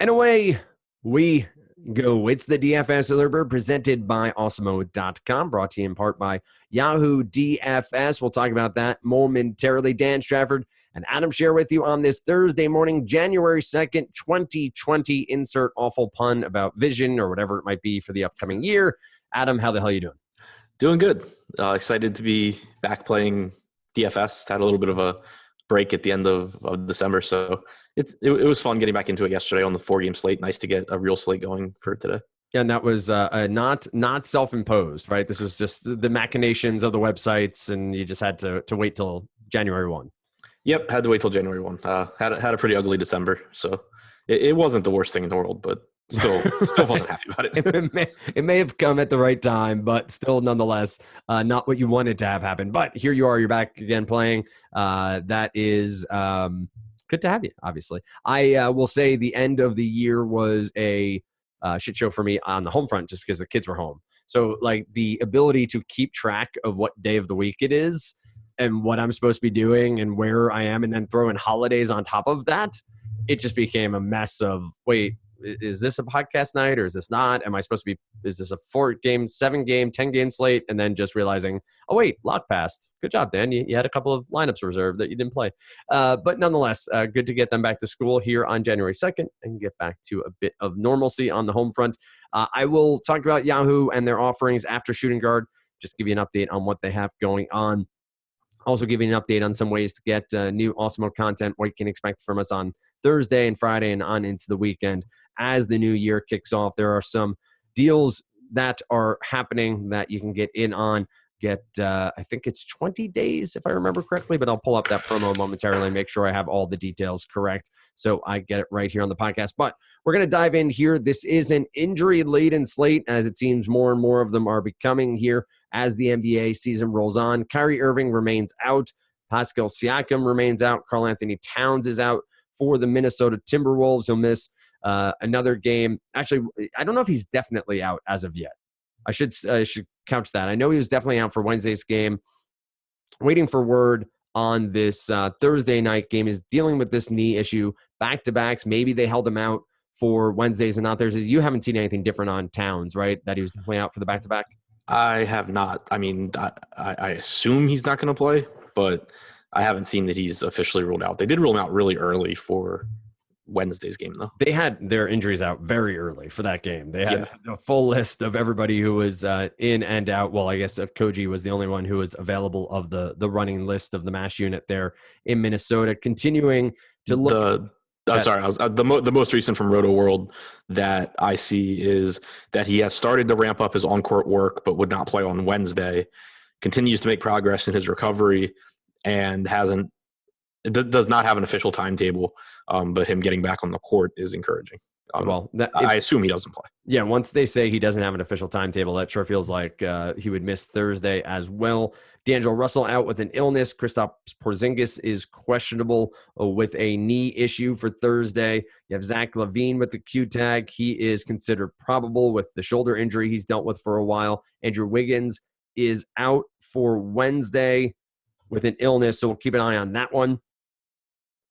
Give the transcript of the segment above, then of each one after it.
And away we go. It's the DFS Alert presented by Awesemo.com, brought to you in part by Yahoo DFS. We'll talk about that momentarily. Dan Strafford and Adam Share with you on this Thursday morning, January 2nd, 2020. Insert awful pun about vision or whatever it might be for the upcoming year. Adam, how the hell are you doing? Doing good. Excited to be back playing DFS. Had a little bit of a break at the end of December, so it was fun getting back into it yesterday on the 4-game slate. Nice to get a real slate going for today. Yeah, and that was not self-imposed, right? This was just the machinations of the websites, and you just had to wait till January 1. Yep, had to wait till January 1. Had a pretty ugly December, so it wasn't the worst thing in the world, but still wasn't happy about it. It may have come at the right time, but still nonetheless not what you wanted to have happen. But here you are, you're back again playing. That is good to have you, obviously. I will say the end of the year was a shit show for me on the home front just because the kids were home. So like the ability to keep track of what day of the week it is and what I'm supposed to be doing and where I am, and then throw in holidays on top of that, it just became a mess of, wait, is this a podcast night or is this not? Am I supposed to be, is this a 4-game, 7-game, 10-game slate? And then just realizing, oh, wait, lock passed. Good job, Dan. You had a couple of lineups reserved that you didn't play. But nonetheless, good to get them back to school here on January 2nd and get back to a bit of normalcy on the home front. I will talk about Yahoo and their offerings after shooting guard, just give you an update on what they have going on. Also give you an update on some ways to get new Awesemo content, what you can expect from us on Thursday and Friday and on into the weekend. As the new year kicks off, there are some deals that are happening that you can get in on. I think it's 20 days, if I remember correctly, but I'll pull up that promo momentarily and make sure I have all the details correct so I get it right here on the podcast. But we're going to dive in here. This is an injury-laden slate, as it seems more and more of them are becoming here as the NBA season rolls on. Kyrie Irving remains out. Pascal Siakam remains out. Karl Anthony Towns is out for the Minnesota Timberwolves. He'll miss another game. Actually, I don't know if he's definitely out as of yet. I should couch that. I know he was definitely out for Wednesday's game. Waiting for word on this Thursday night game. Is dealing with this knee issue. Back-to-backs. Maybe they held him out for Wednesdays and not Thursdays. You haven't seen anything different on Towns, right? That he was definitely out for the back-to-back? I have not. I mean, I assume he's not going to play, but I haven't seen that he's officially ruled out. They did rule him out really early for Wednesday's game, though. They had their injuries out very early for that game. They had a full list of everybody who was in and out. Well, I guess Koji was the only one who was available of the running list of the MASH unit there in Minnesota. Continuing to look. The most recent from Roto World that I see is that he has started to ramp up his on-court work, but would not play on Wednesday. Continues to make progress in his recovery, and does not have an official timetable. But him getting back on the court is encouraging. I assume he doesn't play. Yeah, once they say he doesn't have an official timetable, that sure feels like he would miss Thursday as well. D'Angelo Russell out with an illness. Kristaps Porzingis is questionable with a knee issue for Thursday. You have Zach LaVine with the Q tag. He is considered probable with the shoulder injury he's dealt with for a while. Andrew Wiggins is out for Wednesday with an illness, so we'll keep an eye on that one.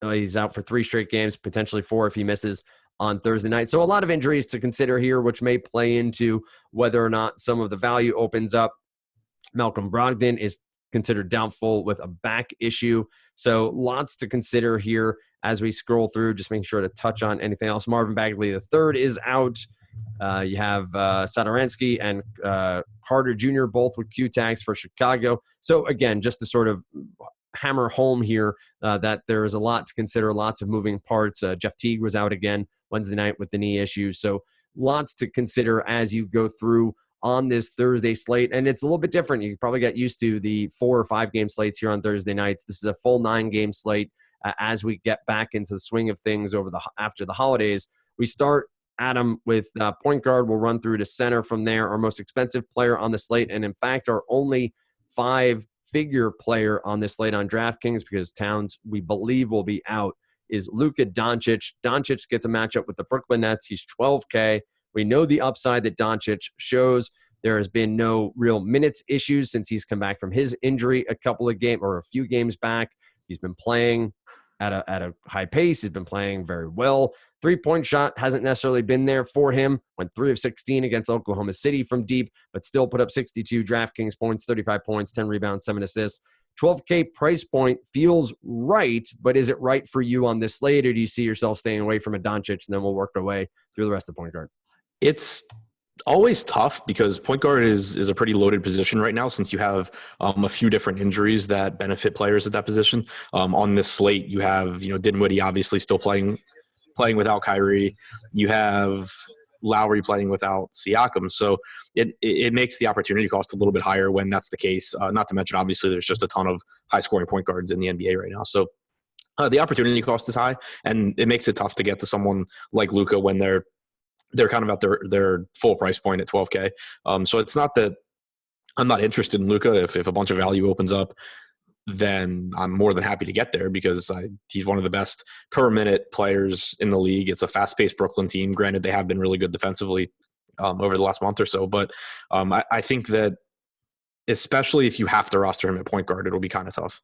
He's out for 3 straight games, potentially 4 if he misses on Thursday night. So a lot of injuries to consider here, which may play into whether or not some of the value opens up. Malcolm Brogdon is considered doubtful with a back issue. So lots to consider here as we scroll through, just making sure to touch on anything else. Marvin Bagley III is out. You have Satoransky and Carter Jr. both with Q tags for Chicago. So again, just to sort of hammer home here that there is a lot to consider, lots of moving parts. Jeff Teague was out again Wednesday night with the knee issue. So lots to consider as you go through on this Thursday slate. And it's a little bit different. You probably got used to the 4 or 5 game slates here on Thursday nights. This is a full 9-game slate as we get back into the swing of things after the holidays. We start, Adam, with point guard. We'll run through to center from there. Our most expensive player on the slate, and in fact, our only 5-figure player on this slate on DraftKings, because Towns, we believe, will be out, is Luka Doncic. Doncic gets a matchup with the Brooklyn Nets. He's $12K. We know the upside that Doncic shows. There has been no real minutes issues since he's come back from his injury a few games back. He's been playing at a high pace. He's been playing very well. 3-point shot hasn't necessarily been there for him. Went 3 of 16 against Oklahoma City from deep, but still put up 62 DraftKings points, 35 points, 10 rebounds, 7 assists. 12K price point feels right, but is it right for you on this slate, or do you see yourself staying away from a Doncic, and then we'll work our way through the rest of the point guard? It's always tough because point guard is a pretty loaded position right now, since you have a few different injuries that benefit players at that position. On this slate, you have Dinwiddie obviously still playing without Kyrie. You have Lowry playing without Siakam. So it makes the opportunity cost a little bit higher when that's the case. Not to mention, obviously, there's just a ton of high-scoring point guards in the NBA right now. So the opportunity cost is high, and it makes it tough to get to someone like Luka when they're kind of at their full price point at 12K. So it's not that I'm not interested in Luka. If a bunch of value opens up, then I'm more than happy to get there, because he's one of the best per minute players in the league. It's a fast-paced Brooklyn team. Granted, they have been really good defensively over the last month or so, but I think that especially if you have to roster him at point guard, it'll be kind of tough.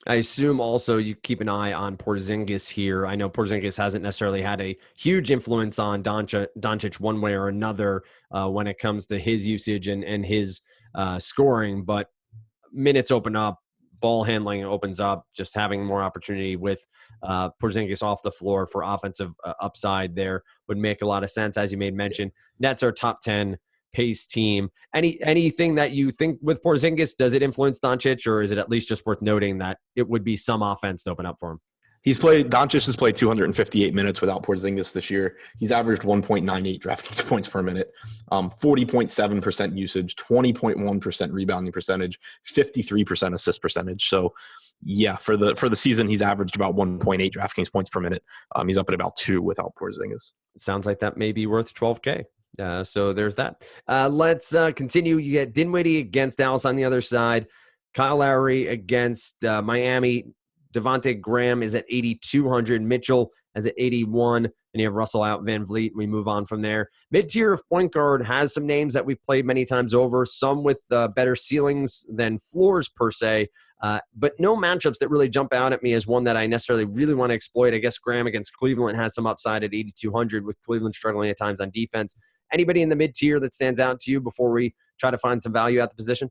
I assume also you keep an eye on Porzingis here. I know Porzingis hasn't necessarily had a huge influence on Doncic one way or another when it comes to his usage and his scoring, but minutes open up, ball handling opens up, just having more opportunity with Porzingis off the floor for offensive upside there would make a lot of sense. As you made mention, Nets are top 10 pace team. Anything that you think with Porzingis, does it influence Doncic, or is it at least just worth noting that it would be some offense to open up for him? Doncic has played 258 minutes without Porzingis this year. He's averaged 1.98 DraftKings points per minute, 40.7% usage, 20.1% rebounding percentage, 53% assist percentage. So yeah, for the season, he's averaged about 1.8 DraftKings points per minute. He's up at about 2 without Porzingis. Sounds like that may be worth 12K. So there's that. Let's continue. You get Dinwiddie against Dallas on the other side. Kyle Lowry against Miami. Devontae Graham is at 8,200. Mitchell is at 81. And you have Russell out, Van Vliet. We move on from there. Mid-tier of point guard has some names that we've played many times over, some with better ceilings than floors per se, but no matchups that really jump out at me as one that I necessarily really want to exploit. I guess Graham against Cleveland has some upside at 8,200, with Cleveland struggling at times on defense. Anybody in the mid-tier that stands out to you before we try to find some value at the position?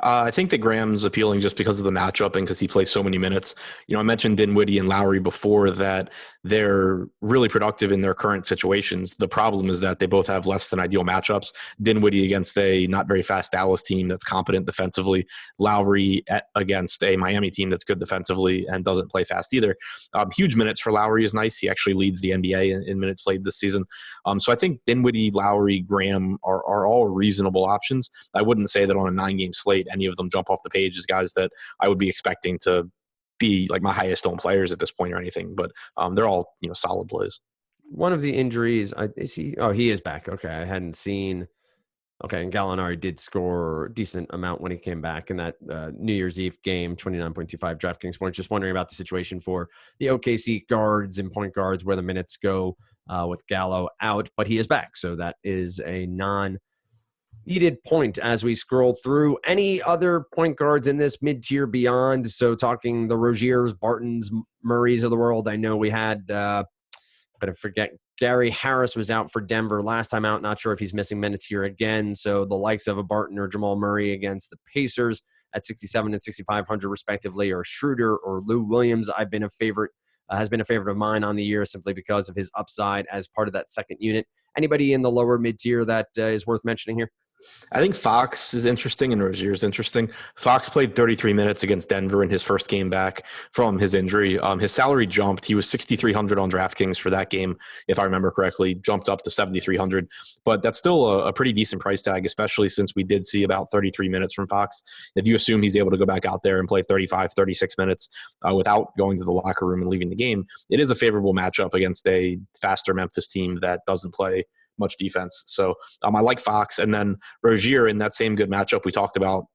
I think that Graham's appealing just because of the matchup and because he plays so many minutes. I mentioned Dinwiddie and Lowry before, that they're really productive in their current situations. The problem is that they both have less than ideal matchups. Dinwiddie against a not very fast Dallas team that's competent defensively. Lowry against a Miami team that's good defensively and doesn't play fast either. Huge minutes for Lowry is nice. He actually leads the NBA in minutes played this season. So I think Dinwiddie, Lowry, Graham are all reasonable options. I wouldn't say that on a 9-game slate any of them jump off the page as guys that I would be expecting to be like my highest owned players at this point or anything, but they're all solid plays. One of the injuries, he is back. Okay, I hadn't seen. Okay, and Gallinari did score a decent amount when he came back in that New Year's Eve game, 29.25 DraftKings points. Just wondering about the situation for the OKC guards and point guards, where the minutes go with Gallo out, but he is back, so that is a needed point as we scroll through. Any other point guards in this mid-tier beyond? So talking the Roziers, Bartons, Murrays of the world. I know we had, but I forget, Gary Harris was out for Denver last time out. Not sure if he's missing minutes here again. So the likes of a Barton or Jamal Murray against the Pacers at 6,700 and 6,500 respectively, or Schroeder or Lou Williams, has been a favorite of mine on the year simply because of his upside as part of that second unit. Anybody in the lower mid-tier that is worth mentioning here? I think Fox is interesting and Rozier is interesting. Fox played 33 minutes against Denver in his first game back from his injury. His salary jumped. He was 6,300 on DraftKings for that game, if I remember correctly, jumped up to 7,300. But that's still a pretty decent price tag, especially since we did see about 33 minutes from Fox. If you assume he's able to go back out there and play 35, 36 minutes without going to the locker room and leaving the game, it is a favorable matchup against a faster Memphis team that doesn't play much defense. So I like Fox. And then Rozier in that same good matchup we talked about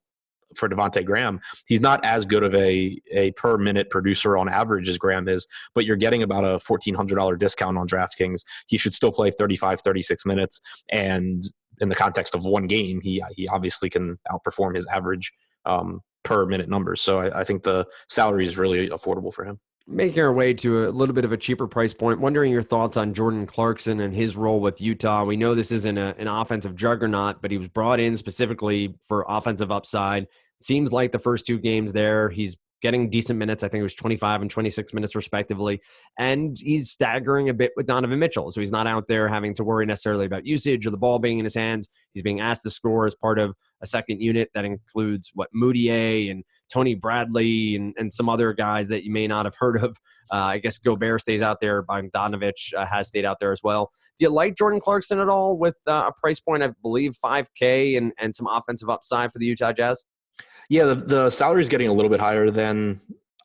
for Devontae Graham, he's not as good of a per minute producer on average as Graham is, but you're getting about a $1,400 discount on DraftKings. He should still play 35, 36 minutes. And in the context of one game, he obviously can outperform his average per minute numbers. So I think the salary is really affordable for him. Making our way to a little bit of a cheaper price point. Wondering your thoughts on Jordan Clarkson and his role with Utah. We know this isn't an offensive juggernaut, but he was brought in specifically for offensive upside. Seems like the first two games there, he's getting decent minutes. I think it was 25 and 26 minutes respectively. And he's staggering a bit with Donovan Mitchell. So he's not out there having to worry necessarily about usage or the ball being in his hands. He's being asked to score as part of a second unit that includes Moutier and Tony Bradley and some other guys that you may not have heard of. I guess Gobert stays out there. Bogdanovich has stayed out there as well. Do you like Jordan Clarkson at all with a price point, I believe, $5K and some offensive upside for the Utah Jazz? Yeah, the salary is getting a little bit higher than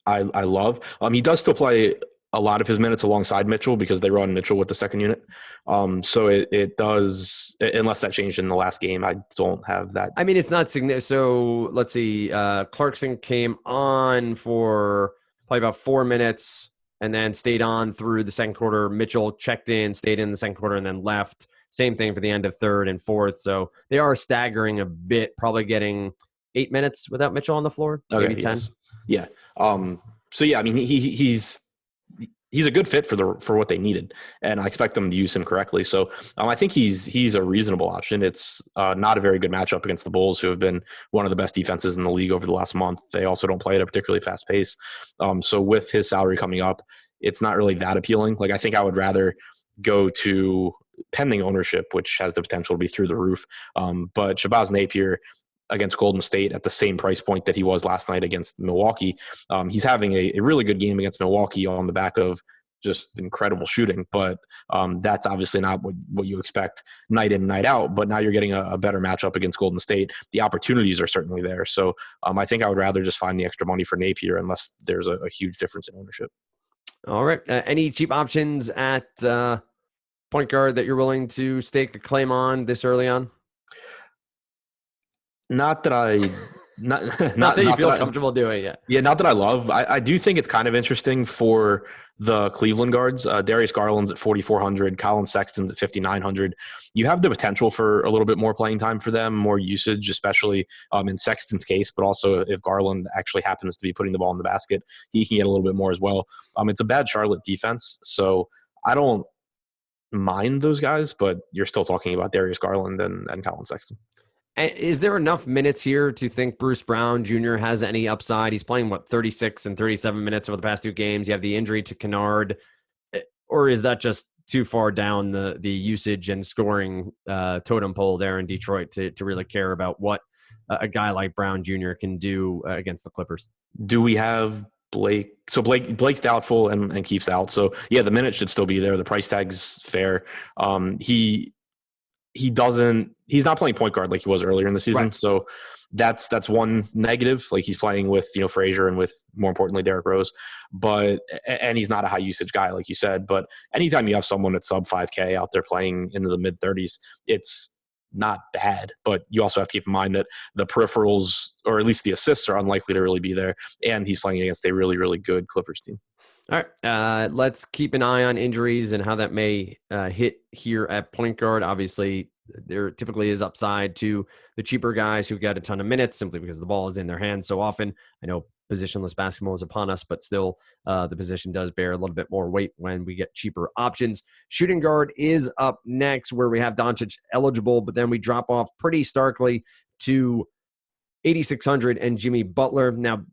I love. He does still play a lot of his minutes alongside Mitchell because they run Mitchell with the second unit. So it does, unless that changed in the last game, I don't have that. I mean, it's not significant. So let's see. Clarkson came on for probably about 4 minutes and then stayed on through the second quarter. Mitchell checked in, stayed in the second quarter, and then left. Same thing for the end of third and fourth. So they are staggering a bit, probably getting 8 minutes without Mitchell on the floor, maybe 10. Yes. Yeah. So yeah, I mean, he's a good fit for what they needed, and I expect them to use him correctly. So I think he's a reasonable option. It's not a very good matchup against the Bulls, who have been one of the best defenses in the league over the last month. They also don't play at a particularly fast pace. So with his salary coming up, it's not really that appealing. Like, I think I would rather go to pending ownership, which has the potential to be through the roof. But Shabazz Napier against Golden State at the same price point that he was last night against Milwaukee. He's having a really good game against Milwaukee on the back of just incredible shooting, but that's obviously not what you expect night in, night out. But now you're getting a better matchup against Golden State. The opportunities are certainly there. So I think I would rather just find the extra money for Napier unless there's a huge difference in ownership. All right. Any cheap options at point guard that you're willing to stake a claim on this early on? Not that I not that you feel comfortable doing it. Yeah, not that I love. I do think it's kind of interesting for the Cleveland guards. Darius Garland's at 4,400, Colin Sexton's at 5,900. You have the potential for a little bit more playing time for them, more usage, especially in Sexton's case, but also if Garland actually happens to be putting the ball in the basket, he can get a little bit more as well. It's a bad Charlotte defense, so I don't mind those guys, but you're still talking about Darius Garland and Colin Sexton. Is there enough minutes here to think Bruce Brown Jr. has any upside? He's playing, 36 and 37 minutes over the past two games. You have the injury to Kennard. Or is that just too far down the usage and scoring totem pole there in Detroit to really care about what a guy like Brown Jr. can do against the Clippers? Do we have Blake? So Blake's doubtful and Keefe's out. So, yeah, the minutes should still be there. The price tag's fair. He's not playing point guard like he was earlier in the season. Right. So that's one negative. Like, he's playing with, Frazier and with, more importantly, Derrick Rose, and he's not a high usage guy, like you said. But anytime you have someone at sub 5K out there playing into the mid 30s, it's not bad. But you also have to keep in mind that the peripherals, or at least the assists, are unlikely to really be there. And he's playing against a really, really good Clippers team. All right, let's keep an eye on injuries and how that may hit here at point guard. Obviously, there typically is upside to the cheaper guys who get a ton of minutes simply because the ball is in their hands so often. I know positionless basketball is upon us, but still the position does bear a little bit more weight when we get cheaper options. Shooting guard is up next, where we have Doncic eligible, but then we drop off pretty starkly to 8,600 and Jimmy Butler. Now,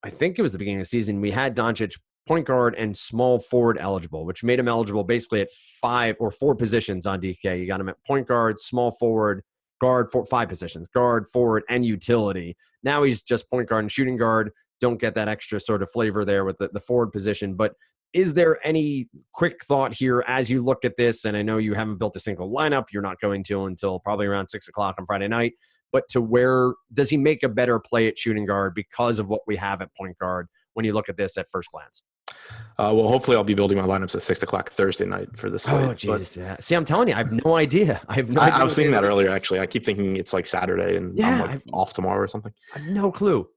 I think it was the beginning of the season, we had Doncic point guard and small forward eligible, which made him eligible basically at 5 or 4 positions on DK. You got him at point guard, small forward, guard, 5 positions, guard, forward, and utility. Now he's just point guard and shooting guard. Don't get that extra sort of flavor there with the forward position. But is there any quick thought here as you look at this? And I know you haven't built a single lineup. You're not going to until probably around 6 o'clock on Friday night. But to where does he make a better play at shooting guard because of what we have at point guard when you look at this at first glance? Well, hopefully I'll be building my lineups at 6 o'clock Thursday night for this slate. Oh, Jesus. Yeah. See, I'm telling you, I have no idea. I was thinking that earlier, actually. I keep thinking it's like Saturday and I'm off tomorrow or something. I have no clue.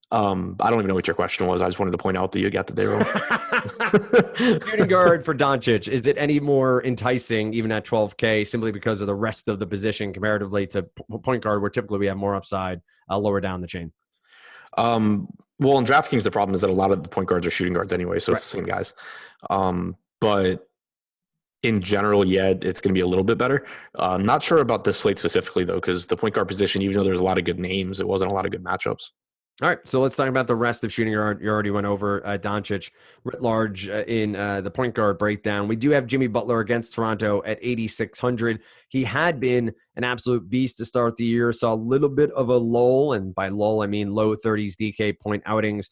I don't even know what your question was. I just wanted to point out that you got the day wrong. Shooting guard for Doncic, is it any more enticing even at 12K simply because of the rest of the position comparatively to point guard, where typically we have more upside lower down the chain? Well, in DraftKings, the problem is that a lot of the point guards are shooting guards anyway, so it's the same guys. But in general, yeah, it's going to be a little bit better. I'm not sure about this slate specifically, though, because the point guard position, even though there's a lot of good names, it wasn't a lot of good matchups. All right, so let's talk about the rest of shooting guard. You already went over Doncic writ large in the point guard breakdown. We do have Jimmy Butler against Toronto at 8,600. He had been an absolute beast to start the year. Saw a little bit of a lull, and by lull I mean low 30s DK point outings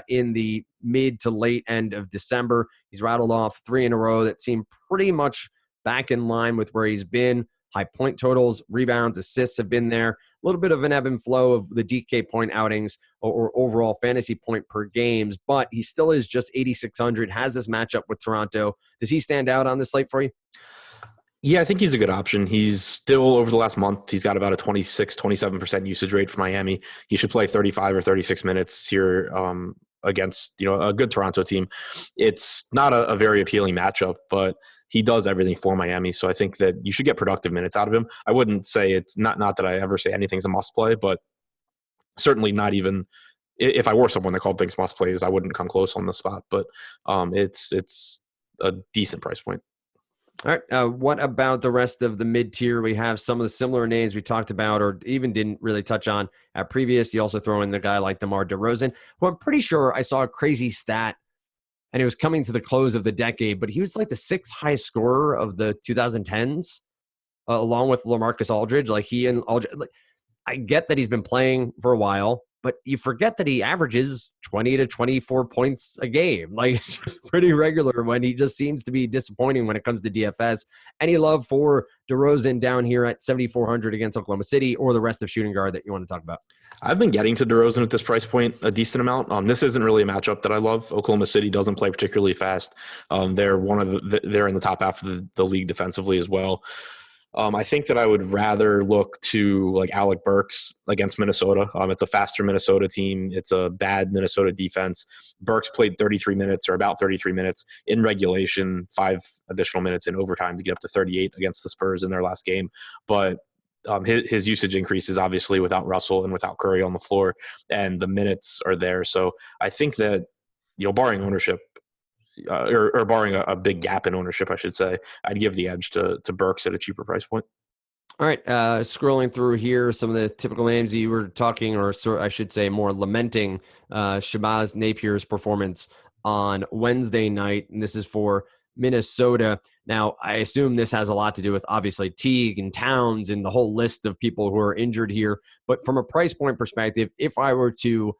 in the mid to late end of December. He's rattled off 3 in a row that seem pretty much back in line with where he's been. High point totals, rebounds, assists have been there. A little bit of an ebb and flow of the DK point outings or overall fantasy point per games, but he still is just 8,600, has this matchup with Toronto. Does he stand out on this slate for you? Yeah, I think he's a good option. He's still, over the last month, he's got about a 27% usage rate for Miami. He should play 35 or 36 minutes here against a good Toronto team. It's not a very appealing matchup, but he does everything for Miami. So I think that you should get productive minutes out of him. I wouldn't say it's not that I ever say anything's a must play, but certainly not even if I were someone that called things must plays, I wouldn't come close on the spot. But it's a decent price point. All right. What about the rest of the mid-tier? We have some of the similar names we talked about or even didn't really touch on at previous. You also throw in the guy like DeMar DeRozan, who I'm pretty sure I saw a crazy stat, and it was coming to the close of the decade, but he was like the 6th highest scorer of the 2010s, along with LaMarcus Aldridge. Like he and Aldridge, I get that he's been playing for a while, but you forget that he averages 20 to 24 points a game. Like just pretty regular when he just seems to be disappointing when it comes to DFS. Any love for DeRozan down here at 7,400 against Oklahoma City or the rest of shooting guard that you want to talk about? I've been getting to DeRozan at this price point a decent amount. This isn't really a matchup that I love. Oklahoma City doesn't play particularly fast. They're they're in the top half of the league defensively as well. I think that I would rather look to like Alec Burks against Minnesota. It's a faster Minnesota team. It's a bad Minnesota defense. Burks played 33 minutes or about 33 minutes in regulation, 5 additional minutes in overtime to get up to 38 against the Spurs in their last game. But his usage increases obviously without Russell and without Curry on the floor, and the minutes are there. So I think that, barring ownership, or barring a big gap in ownership, I should say, I'd give the edge to Burks at a cheaper price point. All right, scrolling through here, some of the typical names you were talking, or I should say more lamenting, Shabazz Napier's performance on Wednesday night, and this is for Minnesota. Now, I assume this has a lot to do with, obviously, Teague and Towns and the whole list of people who are injured here. But from a price point perspective, if I were to,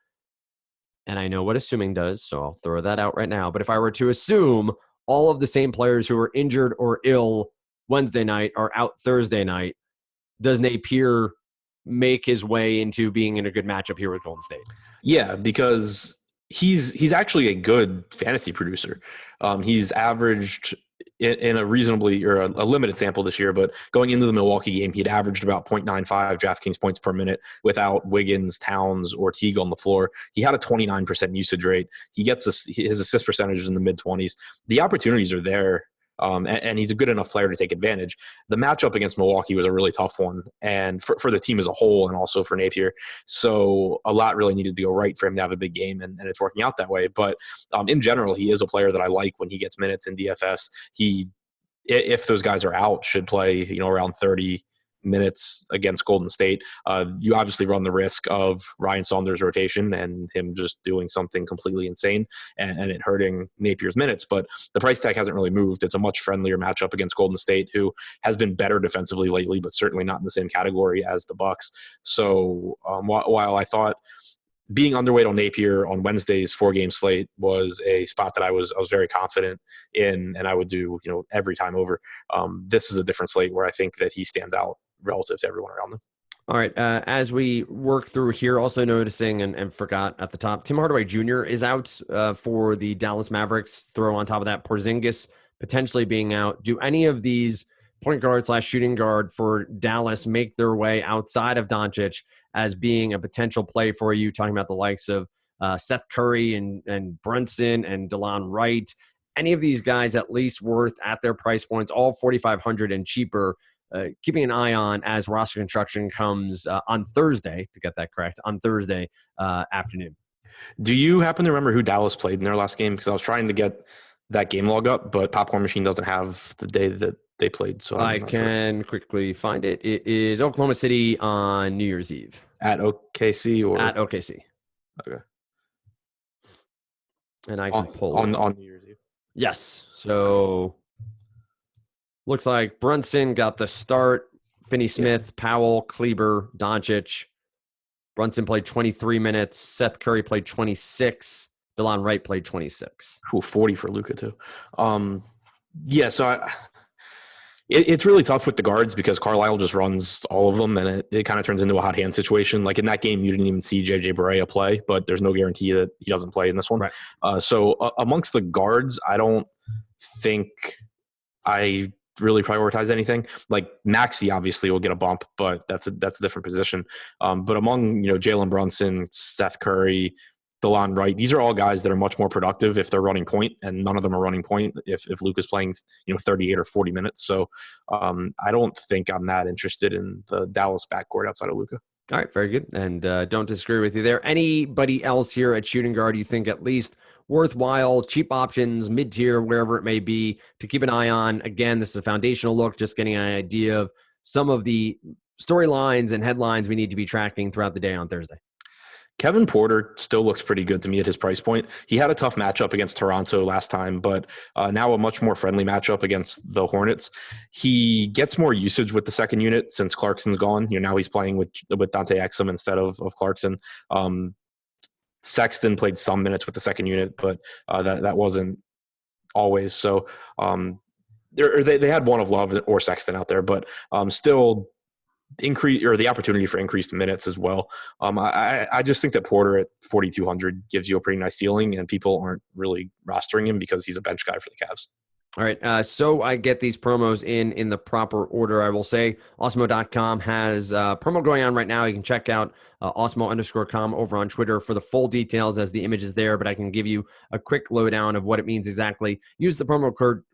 and I know what assuming does, so I'll throw that out right now, but if I were to assume all of the same players who were injured or ill Wednesday night are out Thursday night, does Napier make his way into being in a good matchup here with Golden State? Yeah, because he's actually a good fantasy producer. He's averaged in a reasonably, or a limited sample this year, but going into the Milwaukee game, he'd averaged about 0.95 DraftKings points per minute without Wiggins, Towns, or Teague on the floor. He had a 29% usage rate. He gets his assist percentages in the mid-20s. The opportunities are there. And he's a good enough player to take advantage. The matchup against Milwaukee was a really tough one, and for the team as a whole, and also for Napier. So a lot really needed to go right for him to have a big game, and it's working out that way. But in general, he is a player that I like when he gets minutes in DFS. He, if those guys are out, should play around 30 minutes against Golden State. You obviously run the risk of Ryan Saunders' rotation and him just doing something completely insane and it hurting Napier's minutes, but the price tag hasn't really moved. It's a much friendlier matchup against Golden State, who has been better defensively lately, but certainly not in the same category as the Bucks. So while I thought being underweight on Napier on Wednesday's 4-game slate was a spot that I was very confident in, and I would do every time over. This is a different slate where I think that he stands out relative to everyone around them. All right. As we work through here, also noticing and forgot at the top, Tim Hardaway Jr. is out for the Dallas Mavericks. Throw on top of that Porzingis potentially being out. Do any of these point guard / shooting guard for Dallas make their way outside of Doncic as being a potential play for you? Talking about the likes of Seth Curry and Brunson and DeLon Wright. Any of these guys at least worth at their price points, all 4,500 and cheaper, keeping an eye on as roster construction comes on Thursday, to get that correct, on Thursday afternoon. Do you happen to remember who Dallas played in their last game? Because I was trying to get that game log up, but Popcorn Machine doesn't have the day that they played, so I I'm not sure. can quickly find it. It is Oklahoma City on New Year's Eve At OKC or at OKC. okay. And I can pull on New Year's Eve. Yes. So looks like Brunson got the start. Finney Smith, Powell, Kleber, Doncic. Brunson played 23 minutes. Seth Curry played 26. DeLon Wright played 26. 40 for Luka too. So it's really tough with the guards because Carlisle just runs all of them, and it kind of turns into a hot hand situation. Like in that game, you didn't even see JJ Barea play, but there's no guarantee that he doesn't play in this one. Right. So amongst the guards, I don't think I really prioritize anything. Like Maxey obviously will get a bump, but that's a different position. But among Jalen Brunson, Seth Curry, DeLon Wright, these are all guys that are much more productive if they're running point, and none of them are running point if Luke is playing 38 or 40 minutes. So I don't think I'm that interested in the Dallas backcourt outside of Luka. All right, very good. And don't disagree with you there. Anybody else here at shooting guard you think at least worthwhile, cheap options, mid-tier, wherever it may be, to keep an eye on? Again, this is a foundational look, just getting an idea of some of the storylines and headlines we need to be tracking throughout the day on Thursday. Kevin Porter still looks pretty good to me at his price point. He had a tough matchup against Toronto last time, but now a much more friendly matchup against the Hornets. He gets more usage with the second unit since Clarkson's gone. Now he's playing with Dante Exum instead of Clarkson. Sexton played some minutes with the second unit, but that wasn't always. So they had one of Love or Sexton out there, but still increase or the opportunity for increased minutes as well. I just think that Porter at 4,200 gives you a pretty nice ceiling, and people aren't really rostering him because he's a bench guy for the Cavs. All right, so I get these promos in the proper order. I will say Osmo.com has a promo going on right now. You can check out Osmo_com over on Twitter for the full details as the image is there, but I can give you a quick lowdown of what it means exactly. Use the promo code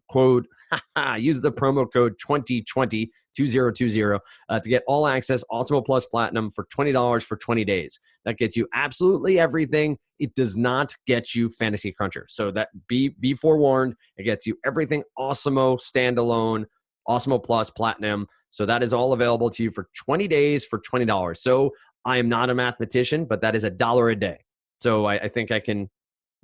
2020 2020 to get all access Osmo Plus Platinum for $20 for 20 days. That gets you absolutely everything. It does not get you Fantasy Cruncher. So that be forewarned. It gets you everything Osmo standalone, Osmo Plus Platinum. So that is all available to you for 20 days for $20. So I am not a mathematician, but that is $1 a day. So I think I can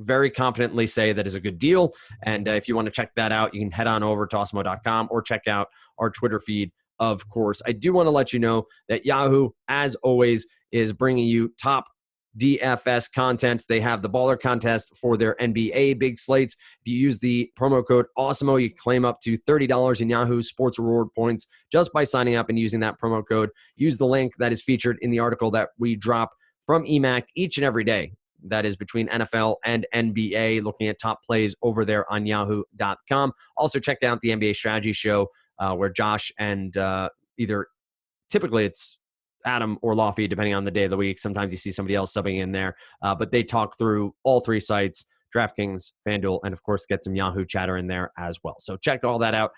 very confidently say that is a good deal. And if you want to check that out, you can head on over to Osmo.com or check out our Twitter feed, of course. I do want to let you know that Yahoo, as always, is bringing you top DFS content. They have the baller contest for their NBA big slates. If you use the promo code Osmo, you claim up to $30 in Yahoo Sports Reward points just by signing up and using that promo code. Use the link that is featured in the article that we drop from EMAC each and every day. That is between NFL and NBA, looking at top plays over there on yahoo.com. Also, check out the NBA Strategy Show where Josh and typically it's Adam or Lofty, depending on the day of the week. Sometimes you see somebody else subbing in there. But they talk through all three sites, DraftKings, FanDuel, and, of course, get some Yahoo chatter in there as well. So check all that out.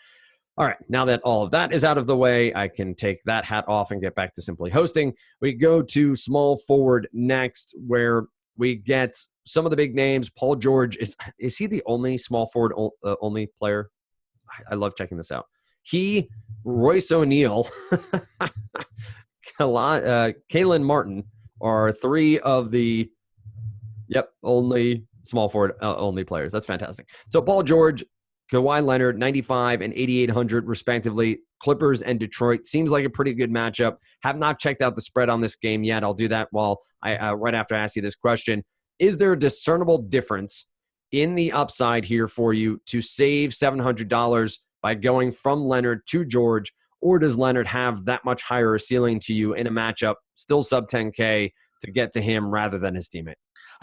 All right, now that all of that is out of the way, I can take that hat off and get back to simply hosting. We go to small forward next, where we get some of the big names. Paul George, is he the only small forward only player? I love checking this out. He, Royce O'Neal, Kalen Martin are three of the only small forward only players. That's fantastic. So Paul George, Kawhi Leonard, 95 and 8,800 respectively. Clippers and Detroit seems like a pretty good matchup. Have not checked out the spread on this game yet. I'll do that while right after I ask you this question. Is there a discernible difference in the upside here for you to save $700 by going from Leonard to George, or does Leonard have that much higher a ceiling to you in a matchup, still sub 10K, to get to him rather than his teammate?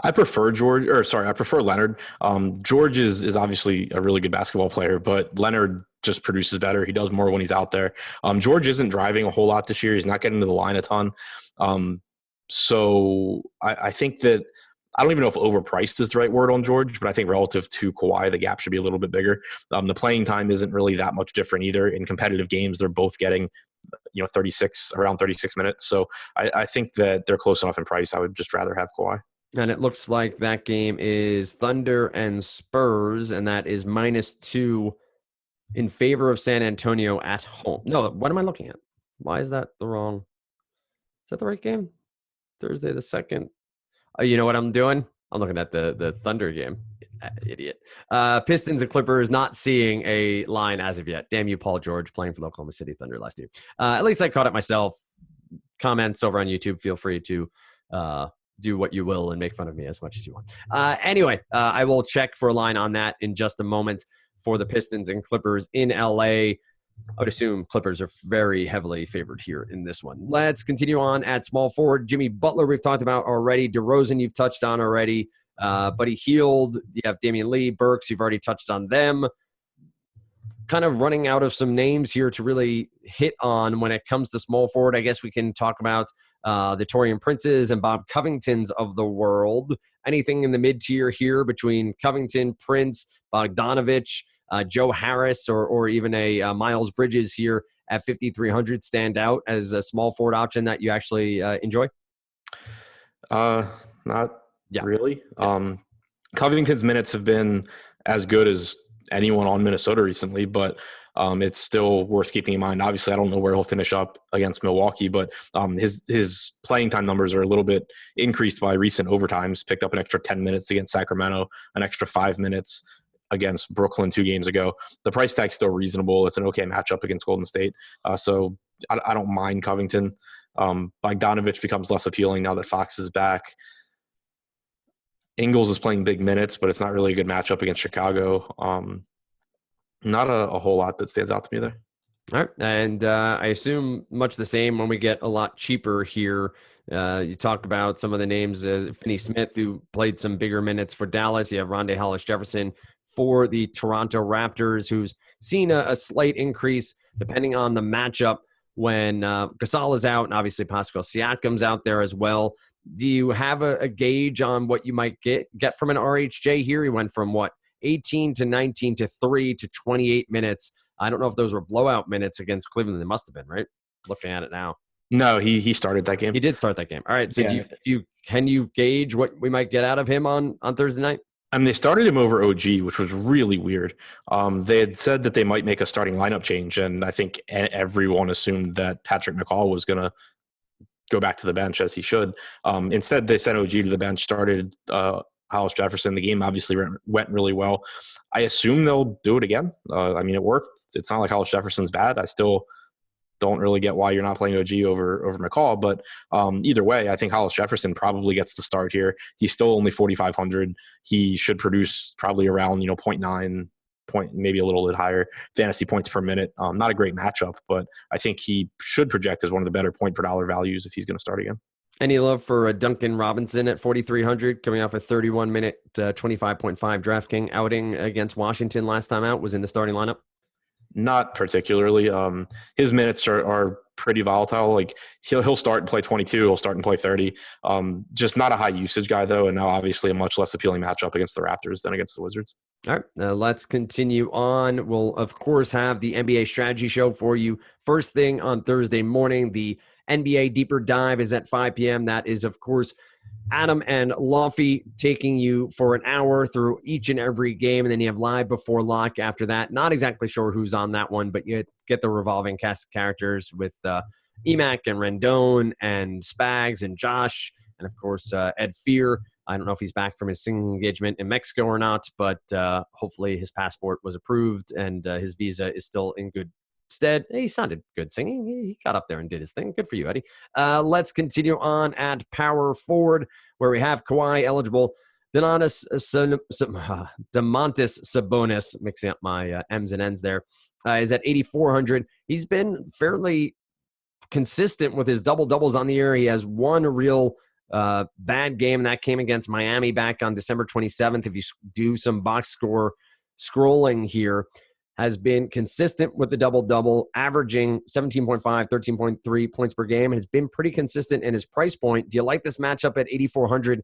I prefer Leonard. George is obviously a really good basketball player, but Leonard just produces better. He does more when he's out there. George isn't driving a whole lot this year. He's not getting to the line a ton. So I think that I don't even know if overpriced is the right word on George, but I think relative to Kawhi, the gap should be a little bit bigger. The playing time isn't really that much different either. In competitive games, they're both getting around 36 minutes. So I think that they're close enough in price. I would just rather have Kawhi. And it looks like that game is Thunder and Spurs, and that is -2 in favor of San Antonio at home. No, what am I looking at? Why is that the wrong? Is that the right game? Thursday the 2nd. Oh, you know what I'm doing? I'm looking at the Thunder game. Idiot. Pistons and Clippers not seeing a line as of yet. Damn you, Paul George, playing for the Oklahoma City Thunder last year. At least I caught it myself. Comments over on YouTube. Feel free to do what you will and make fun of me as much as you want. Anyway, I will check for a line on that in just a moment for the Pistons and Clippers in LA. I would assume Clippers are very heavily favored here in this one. Let's continue on at small forward. Jimmy Butler, we've talked about already. DeRozan, you've touched on already. Buddy Hield, you have Damian Lee, Burks, you've already touched on them. Kind of running out of some names here to really hit on when it comes to small forward. I guess we can talk about the Taurean Princes and Bob Covingtons of the world. Anything in the mid-tier here between Covington, Prince, Bogdanovich, Joe Harris, or even a Miles Bridges here at 5,300 stand out as a small forward option that you actually enjoy? Not really. Yeah. Covington's minutes have been as good as anyone on Minnesota recently, but it's still worth keeping in mind. Obviously, I don't know where he'll finish up against Milwaukee, but his playing time numbers are a little bit increased by recent overtimes. Picked up an extra 10 minutes against Sacramento, an extra 5 minutes against Brooklyn 2 games ago. The price tag's still reasonable. It's an okay matchup against Golden State. So I don't mind Covington. Bogdanovich becomes less appealing now that Fox is back. Ingles is playing big minutes, but it's not really a good matchup against Chicago. Not a whole lot that stands out to me there. All right. And I assume much the same when we get a lot cheaper here. You talked about some of the names, Finney Smith, who played some bigger minutes for Dallas. You have Rondae Hollis-Jefferson for the Toronto Raptors, who's seen a slight increase depending on the matchup when Gasol is out, and obviously Pascal Siakam's out there as well. Do you have a gauge on what you might get from an RHJ here? He went from 18 to 19 to 3 to 28 minutes. I don't know if those were blowout minutes against Cleveland. They must have been, right? Looking at it now. No, he started that game. He did start that game. All right. So can you gauge what we might get out of him on Thursday night? And they started him over OG, which was really weird. They had said that they might make a starting lineup change, and I think everyone assumed that Patrick McCall was going to go back to the bench as he should. Instead, they sent OG to the bench, started Hollis Jefferson. The game obviously went really well. I assume they'll do it again. I mean, it worked. It's not like Hollis Jefferson's bad. I still don't really get why you're not playing OG over McCall. But either way, I think Hollis Jefferson probably gets the start here. He's still only 4,500. He should produce probably around 0.9 point, maybe a little bit higher fantasy points per minute. Not a great matchup, but I think he should project as one of the better point per dollar values if he's going to start again. Any love for Duncan Robinson at 4,300, coming off a 31-minute, 25.5 DraftKings outing against Washington last time out, was in the starting lineup? Not particularly. His minutes are pretty volatile. Like he'll start and play 22. He'll start and play 30. Just not a high usage guy though, and now obviously a much less appealing matchup against the Raptors than against the Wizards. All right, let's continue on. We'll of course have the NBA strategy show for you first thing on Thursday morning. The NBA Deeper Dive is at 5 p.m. That is, of course, Adam and Lofty taking you for an hour through each and every game, and then you have Live Before Lock after that. Not exactly sure who's on that one, but you get the revolving cast of characters with Emac and Rendon and Spags and Josh, and of course Ed Fear. I don't know if he's back from his singing engagement in Mexico or not, but hopefully his passport was approved and his visa is still in good stead. He sounded good singing. He got up there and did his thing. Good for you, Eddie. Let's continue on at power forward, where we have Kawhi eligible. Domantas Sabonis, mixing up my M's and N's there, is at 8,400. He's been fairly consistent with his double-doubles on the year. He has one real bad game, and that came against Miami back on December 27th. If you do some box score scrolling here, has been consistent with the double-double, averaging 17.5, 13.3 points per game, and has been pretty consistent in his price point. Do you like this matchup at 8,400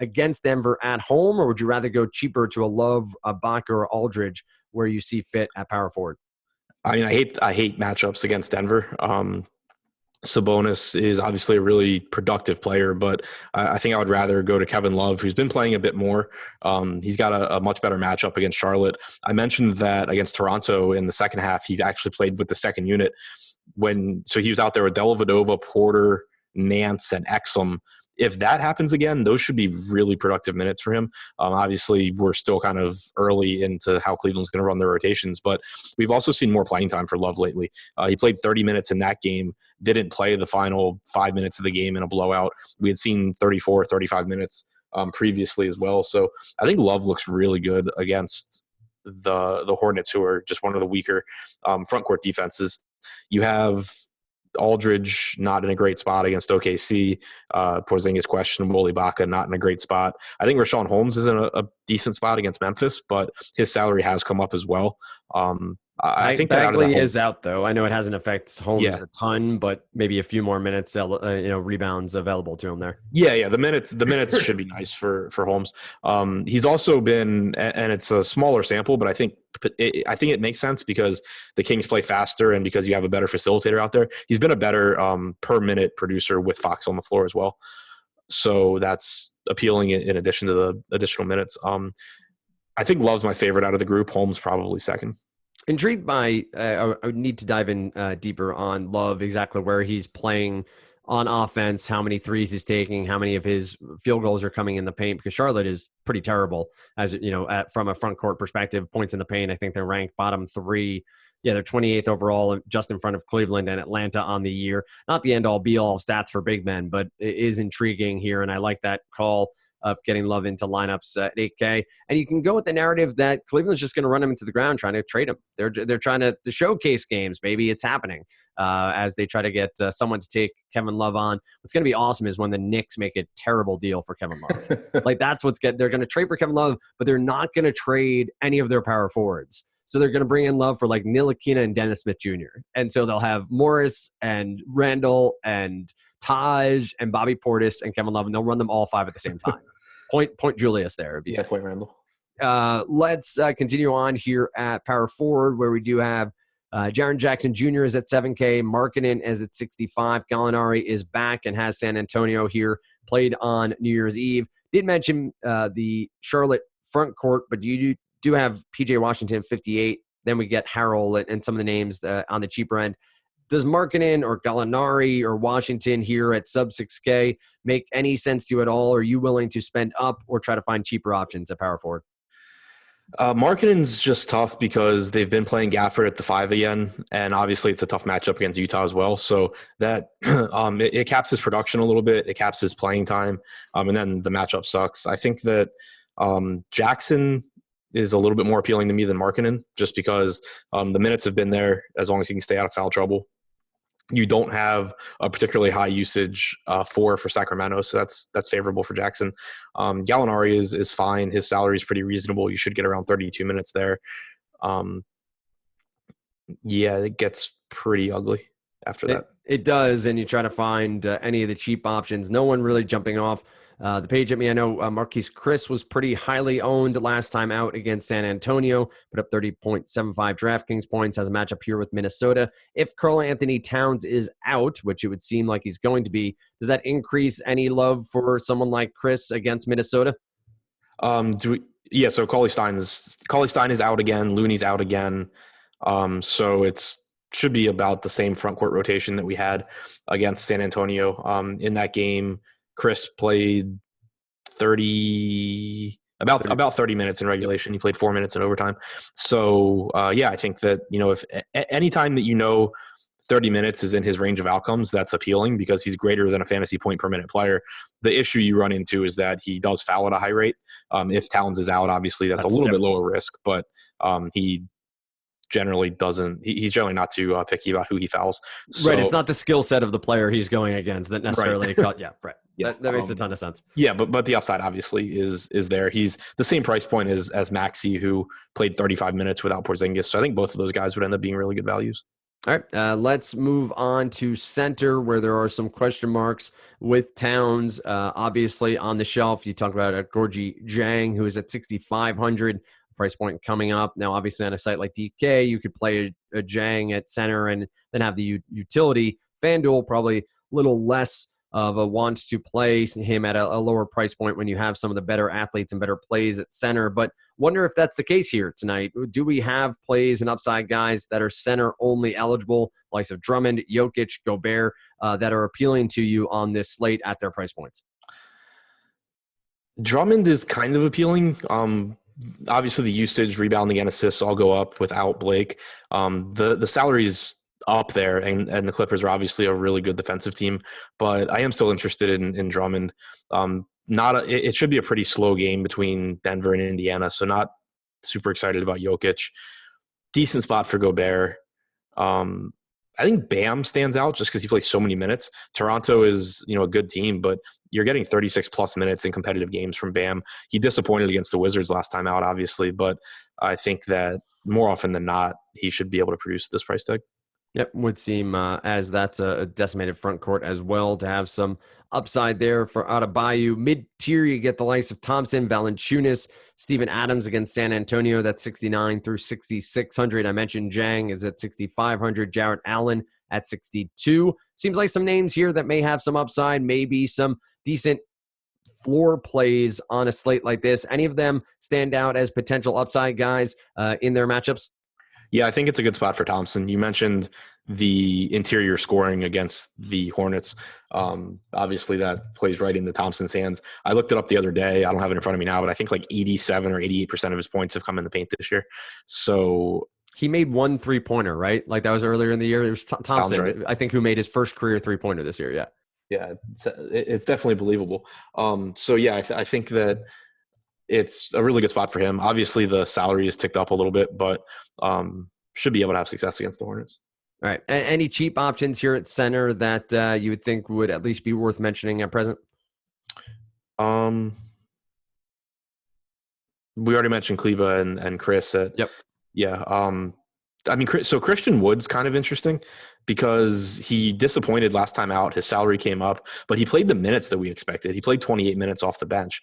against Denver at home, or would you rather go cheaper to a Love, a Baca, or Aldridge where you see fit at power forward? I mean, I hate matchups against Denver. Sabonis is obviously a really productive player, but I think I would rather go to Kevin Love, who's been playing a bit more. He's got a much better matchup against Charlotte. I mentioned that against Toronto in the second half, he actually played with the second unit. So he was out there with Dellavedova, Porter, Nance, and Exum. If that happens again, those should be really productive minutes for him. Obviously, we're still kind of early into how Cleveland's going to run their rotations, but we've also seen more playing time for Love lately. He played 30 minutes in that game, didn't play the final 5 minutes of the game in a blowout. We had seen 34, 35 minutes previously as well. So I think Love looks really good against the Hornets, who are just one of the weaker front court defenses. You have Aldridge not in a great spot against OKC. Porzingis questionable. Ibaka not in a great spot. I think Rashawn Holmes is in a decent spot against Memphis, but his salary has come up as well. I think that Bagley is out, though. I know it hasn't affected Holmes a ton, but maybe a few more minutes, rebounds available to him there. Yeah. The minutes should be nice for Holmes. He's also been, and it's a smaller sample, but I think it makes sense because the Kings play faster and because you have a better facilitator out there. He's been a better per minute producer with Fox on the floor as well. So that's appealing in addition to the additional minutes. I think Love's my favorite out of the group. Holmes probably second. Intrigued by, I would need to dive in deeper on Love, exactly where he's playing on offense, how many threes he's taking, how many of his field goals are coming in the paint, because Charlotte is pretty terrible as from a front court perspective. Points in the paint, I think they're ranked bottom 3. Yeah, they're 28th overall, just in front of Cleveland and Atlanta on the year. Not the end-all, be-all stats for big men, but it is intriguing here, and I like that call of getting Love into lineups at 8K. And you can go with the narrative that Cleveland's just going to run him into the ground trying to trade him. They're trying to showcase games. Maybe it's happening as they try to get someone to take Kevin Love on. What's going to be awesome is when the Knicks make a terrible deal for Kevin Love. Like, that's they're going to trade for Kevin Love, but they're not going to trade any of their power forwards. So they're going to bring in Love for like Ntilikina and Dennis Smith Jr. And so they'll have Morris and Randall and Taj and Bobby Portis and Kevin Love, and they'll run them all 5 at the same time. Point Julius there. Point Randall. Let's continue on here at power forward, where we do have Jaren Jackson Jr. is at 7K. Markkanen is at 65. Gallinari is back and has San Antonio here. Played on New Year's Eve. Did mention the Charlotte front court, but you do have PJ Washington 58. Then we get Harrell and some of the names on the cheaper end. Does Markkanen or Gallinari or Washington here at sub 6K make any sense to you at all? Are you willing to spend up or try to find cheaper options at power forward? Markkanen's just tough because they've been playing Gafford at the 5 again, and obviously it's a tough matchup against Utah as well. So that it caps his production a little bit, it caps his playing time, and then the matchup sucks. I think that Jackson is a little bit more appealing to me than Markkanen, just because the minutes have been there as long as he can stay out of foul trouble. You don't have a particularly high usage for Sacramento, so that's favorable for Jackson. Gallinari is fine. His salary is pretty reasonable. You should get around 32 minutes there. It gets pretty ugly after that. It does, and you try to find any of the cheap options. No one really jumping off the page at me. I know Marquise Chris was pretty highly owned last time out against San Antonio, put up 30.75 DraftKings points, has a matchup here with Minnesota. If Karl-Anthony Towns is out, which it would seem like he's going to be, does that increase any love for someone like Chris against Minnesota? So Cauley-Stein is out again. Looney's out again. So it's should be about the same front court rotation that we had against San Antonio. In that game, Chris played about 30 minutes in regulation. He played 4 minutes in overtime. So I think that, if any time that 30 minutes is in his range of outcomes, that's appealing because he's greater than a fantasy point per minute player. The issue you run into is that he does foul at a high rate. If Towns is out, obviously that's a little bit lower risk, but he generally doesn't. He's generally not too picky about who he fouls. So, right, it's not the skill set of the player he's going against that necessarily. Right. That makes a ton of sense. Yeah, but the upside obviously is there. He's the same price point as Maxey, who played 35 minutes without Porzingis. So I think both of those guys would end up being really good values. All right, let's move on to center, where there are some question marks with Towns. Obviously on the shelf, you talk about Gorgie Jang, who is at 6,500. Price point coming up. Now, obviously, on a site like DK, you could play a Jang at center and then have the utility FanDuel, probably a little less of a want to play him at a lower price point when you have some of the better athletes and better plays at center. But wonder if that's the case here tonight. Do we have plays and upside guys that are center only eligible, likes of Drummond, Jokic, Gobert, that are appealing to you on this slate at their price points? Drummond is kind of appealing. Obviously, the usage, rebounding, and assists all go up without Blake. The salary's up there, and the Clippers are obviously a really good defensive team. But I am still interested in Drummond. It should be a pretty slow game between Denver and Indiana, so not super excited about Jokic. Decent spot for Gobert. I think Bam stands out just because he plays so many minutes. Toronto is, a good team, but you're getting 36 plus minutes in competitive games from Bam. He disappointed against the Wizards last time out, obviously, but I think that more often than not, he should be able to produce this price tag. Yep, would seem as that's a decimated front court as well to have some upside there for Adebayo. Mid-tier, you get the likes of Thompson, Valanciunas, Steven Adams against San Antonio. That's 69 through 6,600. I mentioned Jang is at 6,500. Jarrett Allen at 62. Seems like some names here that may have some upside, maybe some decent floor plays on a slate like this. Any of them stand out as potential upside guys in their matchups? Yeah, I think it's a good spot for Thompson. You mentioned the interior scoring against the Hornets. Obviously, that plays right into Thompson's hands. I looked it up the other day. I don't have it in front of me now, but I think like 87 or 88% of his points have come in the paint this year. So he made one three-pointer, right? Like that was earlier in the year. It was Thompson, right. I think, who made his first career three-pointer this year. Yeah. Yeah, it's definitely believable. So, yeah, I think that it's a really good spot for him. Obviously, the salary is ticked up a little bit, but should be able to have success against the Hornets. All right. Any cheap options here at center that you would think would at least be worth mentioning at present? We already mentioned Kleba and Chris. Yep. Yeah. So Christian Wood's kind of interesting because he disappointed last time out. His salary came up, but he played the minutes that we expected. He played 28 minutes off the bench.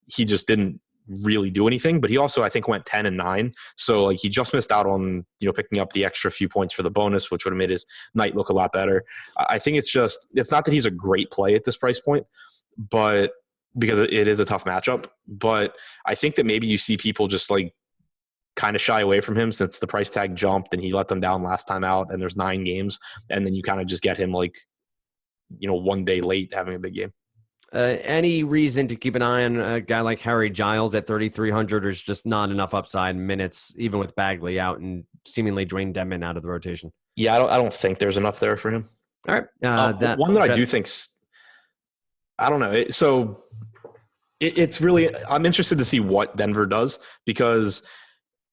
He just didn't really do anything, but he also, I think, went 10 and 9. So like he just missed out on, picking up the extra few points for the bonus, which would have made his night look a lot better. I think it's not that he's a great play at this price point, but because it is a tough matchup, but I think that maybe you see people just like kind of shy away from him since the price tag jumped and he let them down last time out and there's 9 games. And then you kind of just get him like, one day late having a big game. Any reason to keep an eye on a guy like Harry Giles at 3,300, or is just not enough upside minutes, even with Bagley out and seemingly Dwayne Dedmon out of the rotation? Yeah, I don't think there's enough there for him. All right. One that I do think's, I don't know. It's really, I'm interested to see what Denver does because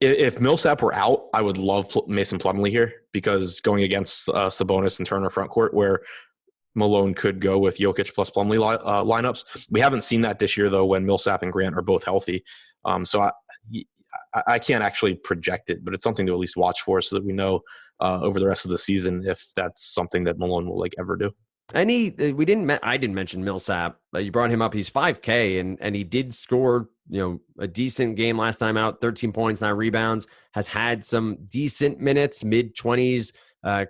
if Millsap were out, I would love Mason Plumlee here because going against Sabonis and Turner front court where Malone could go with Jokic plus Plumlee lineups. We haven't seen that this year, though, when Millsap and Grant are both healthy. So I can't actually project it, but it's something to at least watch for so that we know over the rest of the season if that's something that Malone will ever do. I didn't mention Millsap. You brought him up. He's 5K, and he did score, a decent game last time out. 13 points, 9 rebounds. Has had some decent minutes, mid-20s.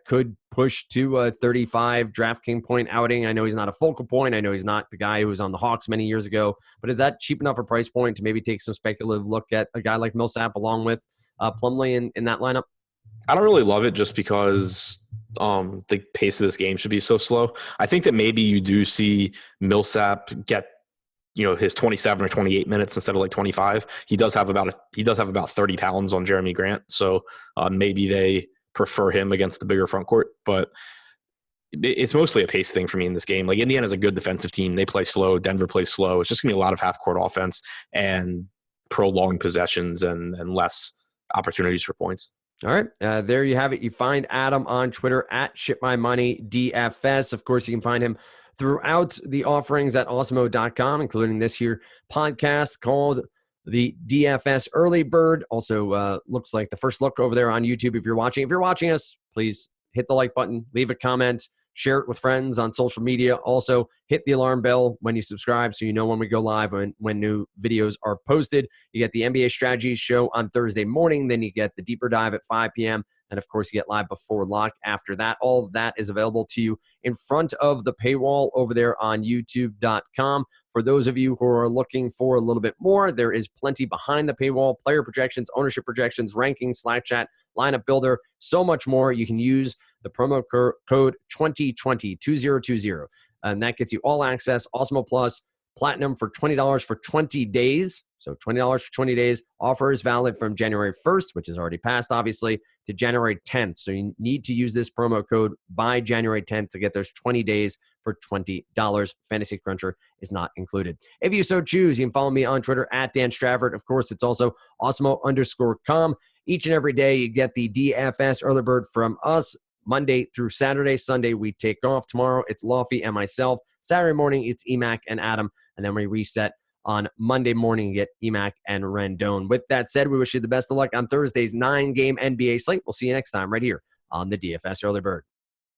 Could push to a 35 DraftKings point outing. I know he's not a focal point. I know he's not the guy who was on the Hawks many years ago. But is that cheap enough a price point to maybe take some speculative look at a guy like Millsap along with Plumlee in that lineup? I don't really love it just because the pace of this game should be so slow. I think that maybe you do see Millsap get his 27 or 28 minutes instead of like 25. He does have about 30 pounds on Jeremy Grant, so maybe they prefer him against the bigger front court. But it's mostly a pace thing for me in this game. Like Indiana's a good defensive team. They play slow. Denver plays slow. It's just gonna be a lot of half court offense and prolonged possessions and less opportunities for points. All right. There you have it. You find Adam on Twitter at ShipMyMoneyDFS. Of course, you can find him throughout the offerings at awesemo.com, including this here podcast called the DFS Early Bird. Also looks like the first look over there on YouTube. If you're watching us, please hit the like button, leave a comment, share it with friends on social media. Also, hit the alarm bell when you subscribe so you know when we go live, when new videos are posted. You get the NBA Strategies show on Thursday morning. Then you get the deeper dive at 5 p.m. And of course, you get live before lock after that. All of that is available to you in front of the paywall over there on youtube.com. For those of you who are looking for a little bit more, there is plenty behind the paywall: player projections, ownership projections, rankings, Slack chat, lineup builder, so much more. You can use the promo code 2020, and that gets you all access, Osmo Plus, Platinum for $20 for 20 days. So $20 for 20 days. Offer is valid from January 1st, which is already passed, obviously, to January 10th. So you need to use this promo code by January 10th to get those 20 days for $20. Fantasy Cruncher is not included. If you so choose, you can follow me on Twitter at Dan Stravert. Of course, it's also Osmo_com. Each and every day, you get the DFS early bird from us. Monday through Saturday. Sunday, we take off. Tomorrow, it's Lofty and myself. Saturday morning, it's Emac and Adam. And then we reset on Monday morning, get Emac and Rendon. With that said, we wish you the best of luck on Thursday's 9-game NBA slate. We'll see you next time right here on the DFS Early Bird.